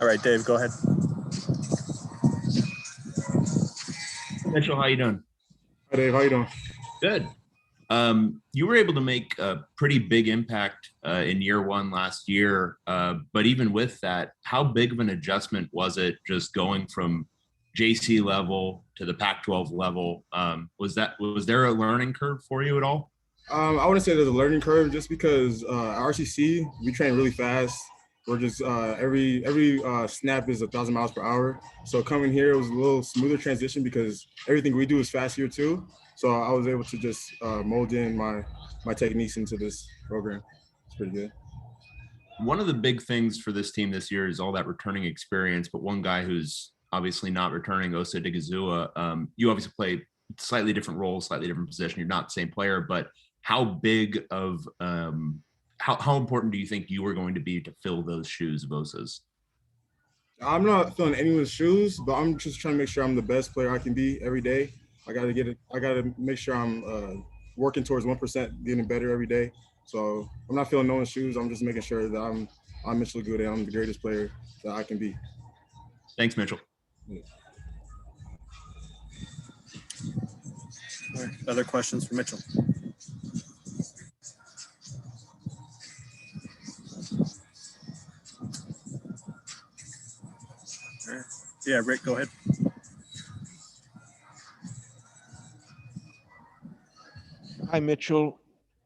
All right, Dave, go ahead. Mitchell, how you doing? Hi, Dave. How you doing? Good. You were able to make a pretty big impact in year one last year. But even with that, how big of an adjustment was it just going from JC level to the Pac-12 level? Was there a learning curve for you at all? I wouldn't say there's a learning curve just because RCC, we train really fast. We're just every snap is 1,000 miles per hour. So coming here, it was a little smoother transition because everything we do is fast here too. So I was able to just mold in my techniques into this program. It's pretty good. One of the big things for this team this year is all that returning experience. But one guy who's obviously not returning, Osa Digizua, you obviously play slightly different roles, slightly different position. You're not the same player, but how big of how important do you think you are going to be to fill those shoes of Osa's? I'm not filling anyone's shoes, but I'm just trying to make sure I'm the best player I can be every day. I got to make sure I'm working towards 1%, getting better every day. So I'm not filling no one's shoes. I'm just making sure that I'm Mitchell Agude and I'm the greatest player that I can be. Thanks, Mitchell. Yeah. All right, other questions for Mitchell? All right. Yeah, Rick, go ahead. Hi, Mitchell. How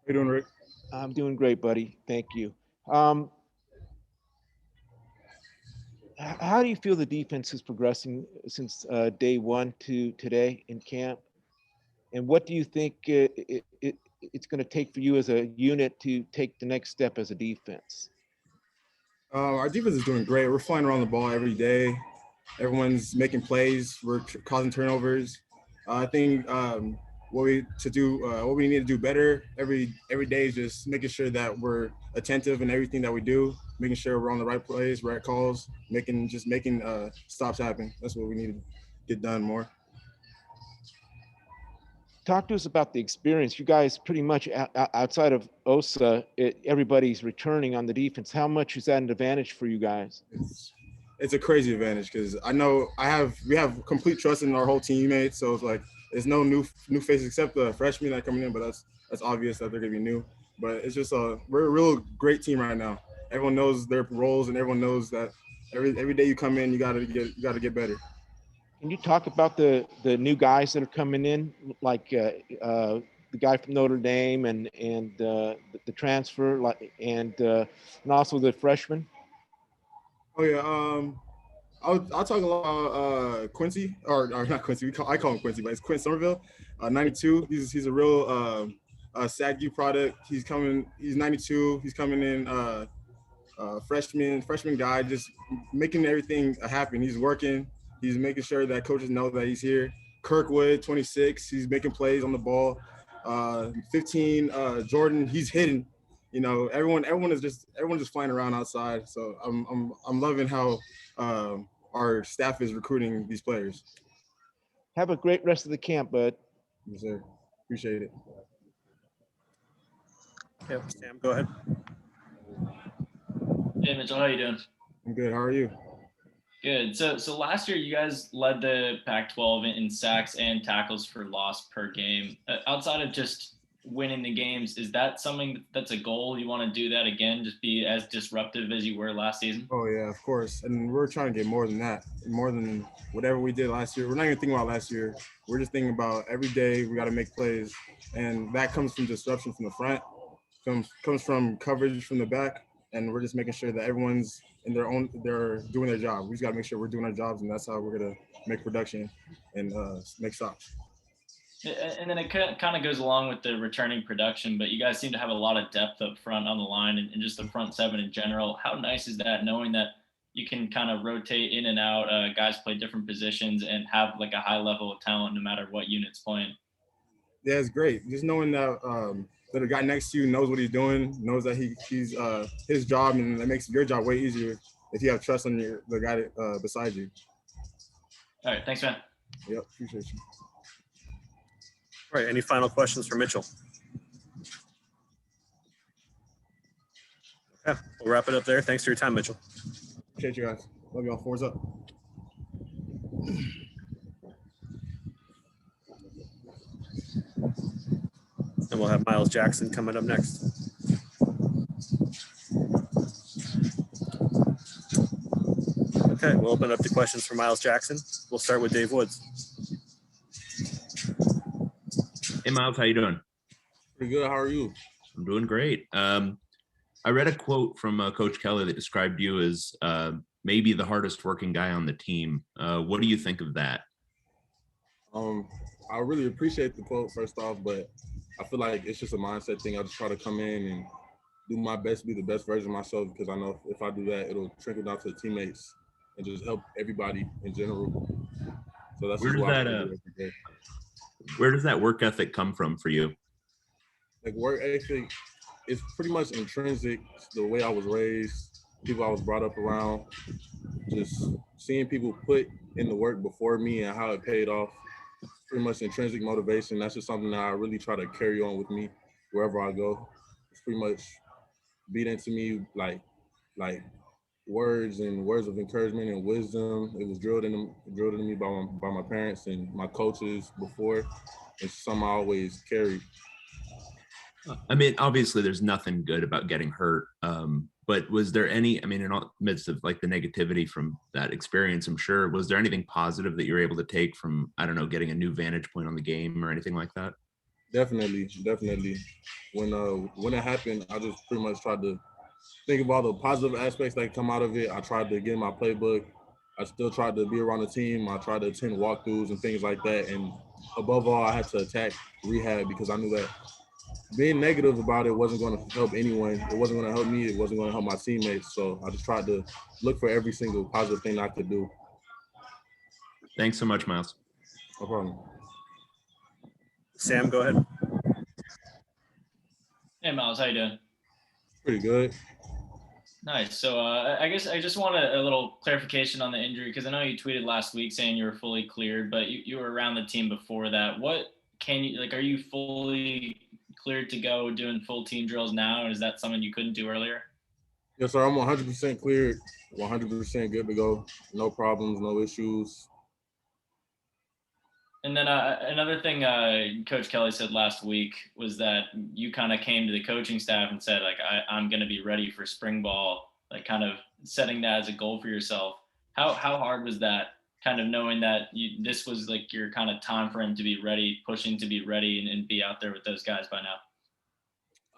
you doing, Rick? I'm doing great, buddy. Thank you. How do you feel the defense is progressing since day one to today in camp? And what do you think it's going to take for you as a unit to take the next step as a defense? Our defense is doing great. We're flying around the ball every day. Everyone's making plays. We're causing turnovers. I think what we need to do better every day is just making sure that we're attentive in everything that we do, making sure we're on the right plays, right calls, making stops happen. That's what we need to get done more. Talk to us about the experience. You guys pretty much outside of Osa, everybody's returning on the defense. How much is that an advantage for you guys? It's a crazy advantage because I know we have complete trust in our whole teammates. So it's like there's no new faces except the freshmen that are coming in, but that's obvious that they're gonna be new. But it's just we're a real great team right now. Everyone knows their roles and everyone knows that every day you come in, you gotta get better. Can you talk about the new guys that are coming in, like the guy from Notre Dame and the transfer, and also the freshman? Oh yeah, I'll talk about Quincy or not Quincy. I call him Quincy, but it's Quinn Somerville, 92. He's a real SAGU product. He's 92. He's coming in freshman guy, just making everything happen. He's working. He's making sure that coaches know that he's here. Kirkwood, 26. He's making plays on the ball. 15. Jordan. He's hitting. You know, everyone's just flying around outside. So I'm loving how our staff is recruiting these players. Have a great rest of the camp, bud. Yes, sir. Appreciate it. Yeah, Sam, go ahead. Hey, Mitchell, how you doing? I'm good. How are you? Good. So last year you guys led the Pac-12 in sacks and tackles for loss per game. Outside of just winning the games, is that something that's a goal? You want to do that again, just be as disruptive as you were last season? Oh yeah, of course. And we're trying to get more than that, more than whatever we did last year. We're not even thinking about last year. We're just thinking about every day we got to make plays, and that comes from disruption from the front, comes from coverage from the back, and we're just making sure that everyone's they're doing their job. We just got to make sure we're doing our jobs, and that's how we're gonna make production and make stops. And then it kind of goes along with the returning production, but you guys seem to have a lot of depth up front on the line and just the front seven in general. How nice is that, knowing that you can kind of rotate in and out, guys play different positions and have like a high level of talent no matter what unit's playing? Yeah, it's great. Just knowing that that a guy next to you knows what he's doing, knows that he's his job, and that makes your job way easier if you have trust on the guy beside you. All right, thanks, man. Yep, appreciate you. All right, any final questions for Mitchell? Okay, we'll wrap it up there. Thanks for your time, Mitchell. Appreciate you guys. Love y'all. Fours up. And we'll have Myles Jackson coming up next. Okay, we'll open up the questions for Myles Jackson. We'll start with Dave Woods. Hey, Myles, how you doing? Pretty good. How are you? I'm doing great. I read a quote from Coach Kelly that described you as maybe the hardest working guy on the team. What do you think of that? I really appreciate the quote first off, but I feel like it's just a mindset thing. I just try to come in and do my best to be the best version of myself, because I know if I do that, it'll trickle down to the teammates and just help everybody in general. So that's Where just does why I that do every day. where does that work ethic come from for you? Like work ethic is pretty much intrinsic to the way I was raised, people I was brought up around, just seeing people put in the work before me and how it paid off. Pretty much intrinsic motivation. That's just something that I really try to carry on with me wherever I go. It's pretty much beat into me like words of encouragement and wisdom. It was drilled into me by my parents and my coaches before. It's something I always carried. I mean, obviously there's nothing good about getting hurt. But was there any, I mean, in all midst of like the negativity from that experience, I'm sure, was there anything positive that you were able to take from, I don't know, getting a new vantage point on the game or anything like that? Definitely. When it happened, I just pretty much tried to think of all the positive aspects that come out of it. I tried to get in my playbook. I still tried to be around the team. I tried to attend walkthroughs and things like that. And above all, I had to attack rehab, because I knew that being negative about it wasn't going to help anyone. It wasn't going to help me. It wasn't going to help my teammates. So I just tried to look for every single positive thing I could do. Thanks so much, Myles. No problem. Sam, go ahead. Hey, Myles, how you doing? Pretty good. Nice. So I guess I just want a little clarification on the injury, because I know you tweeted last week saying you were fully cleared, but you were around the team before that. What can you, like, are you fully cleared to go doing full team drills now? Or is that something you couldn't do earlier? Yes, sir. I'm 100% cleared, 100% good to go. No problems, no issues. And then another thing Coach Kelly said last week was that you kind of came to the coaching staff and said, like, I'm going to be ready for spring ball, like kind of setting that as a goal for yourself. How hard was that, kind of knowing that this was like your kind of time for him to be ready, pushing to be ready and be out there with those guys by now?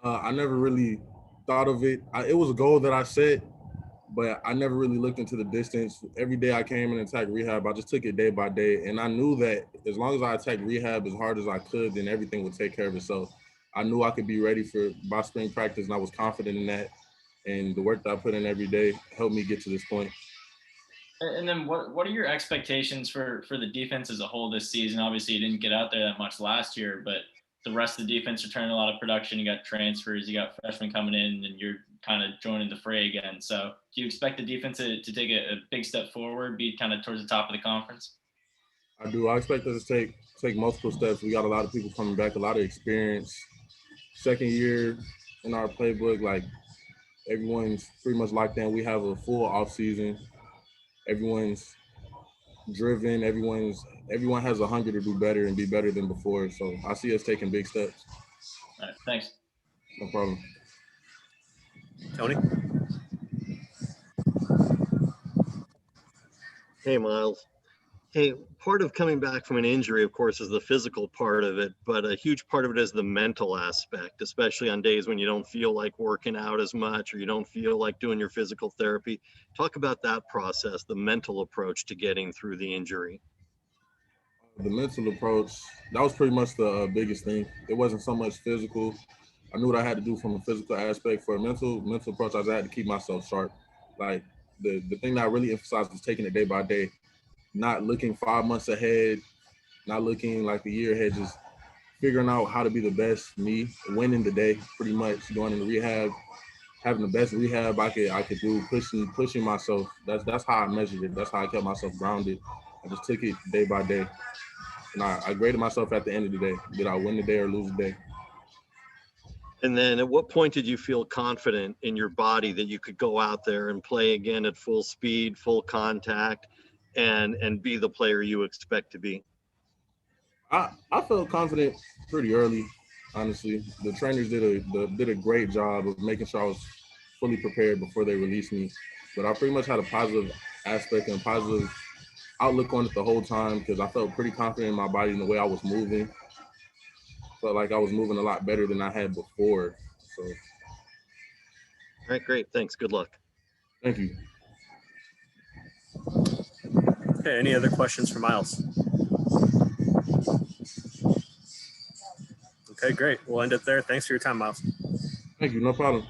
I never really thought of it. It was a goal that I set, but I never really looked into the distance. Every day I came and attacked rehab, I just took it day by day. And I knew that as long as I attacked rehab as hard as I could, then everything would take care of itself. I knew I could be ready by spring practice, and I was confident in that. And the work that I put in every day helped me get to this point. And then what are your expectations for the defense as a whole this season? Obviously, you didn't get out there that much last year, but the rest of the defense returned a lot of production. You got transfers, you got freshmen coming in, and you're kind of joining the fray again. So do you expect the defense to take a big step forward, be kind of towards the top of the conference? I do. I expect us to take multiple steps. We got a lot of people coming back, a lot of experience. Second year in our playbook, like everyone's pretty much locked in. We have a full off season. Everyone's driven. Everyone has a hunger to do better and be better than before. So I see us taking big steps. All right, thanks. No problem. Tony? Hey, Myles. Hey, part of coming back from an injury, of course, is the physical part of it, but a huge part of it is the mental aspect, especially on days when you don't feel like working out as much or you don't feel like doing your physical therapy. Talk about that process, the mental approach to getting through the injury. The mental approach, that was pretty much the biggest thing. It wasn't so much physical. I knew what I had to do from a physical aspect. For a mental approach, I had to keep myself sharp. Like the thing that I really emphasized was taking it day by day, not looking 5 months ahead, not looking like the year ahead, just figuring out how to be the best me, winning the day, pretty much going into rehab, having the best rehab I could do, pushing myself. That's how I measured it. That's how I kept myself grounded. I just took it day by day. And I graded myself at the end of the day. Did I win the day or lose the day? And then at what point did you feel confident in your body that you could go out there and play again at full speed, full contact, and be the player you expect to be? I felt confident pretty early, honestly. The trainers did a great job of making sure I was fully prepared before they released me. But I pretty much had a positive aspect and positive outlook on it the whole time because I felt pretty confident in my body and the way I was moving. Felt like I was moving a lot better than I had before. So, All right, great. Thanks. Good luck. thank you. Okay, any other questions for Myles? Okay, great. We'll end it there. Thanks for your time, Myles. Thank you. No problem.